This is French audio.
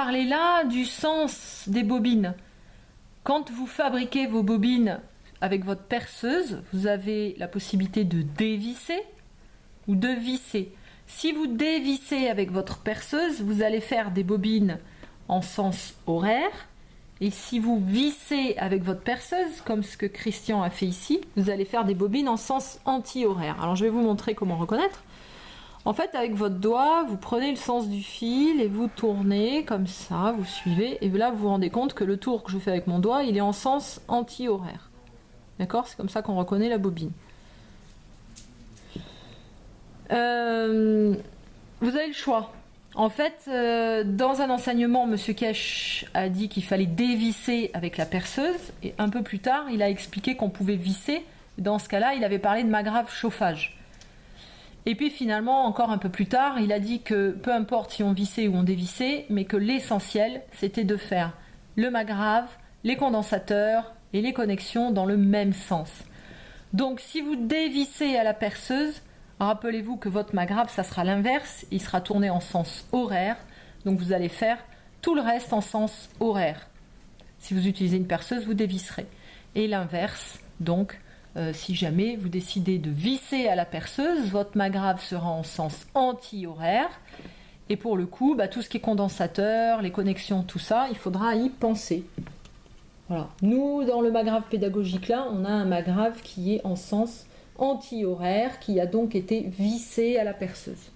parler là du sens des bobines. Quand vous fabriquez vos bobines avec votre perceuse, vous avez la possibilité de dévisser ou de visser. Si vous dévissez avec votre perceuse, vous allez faire des bobines en sens horaire. Et si vous vissez avec votre perceuse, comme ce que Christian a fait ici, vous allez faire des bobines en sens anti-horaire. Alors je vais vous montrer comment reconnaître. En fait, avec votre doigt, vous prenez le sens du fil et vous tournez comme ça, vous suivez. Et là, vous vous rendez compte que le tour que je fais avec mon doigt, il est en sens anti-horaire. D'accord? C'est comme ça qu'on reconnaît la bobine. Vous avez le choix. En fait, dans un enseignement, M. Kesh a dit qu'il fallait dévisser avec la perceuse. Et un peu plus tard, il a expliqué qu'on pouvait visser. Dans ce cas-là, il avait parlé de magrave chauffage. Et puis finalement, encore un peu plus tard, il a dit que peu importe si on vissait ou on dévissait, mais que l'essentiel, c'était de faire le magrave, les condensateurs et les connexions dans le même sens. Donc si vous dévissez à la perceuse, rappelez-vous que votre magrave, ça sera l'inverse, il sera tourné en sens horaire, donc vous allez faire tout le reste en sens horaire. Si vous utilisez une perceuse, vous dévisserez. Et l'inverse, donc, si jamais vous décidez de visser à la perceuse, votre magrave sera en sens anti-horaire. Et pour le coup, tout ce qui est condensateur, les connexions, tout ça, il faudra y penser. Voilà. Nous, dans le magrave pédagogique là, on a un magrave qui est en sens anti-horaire, qui a donc été vissé à la perceuse.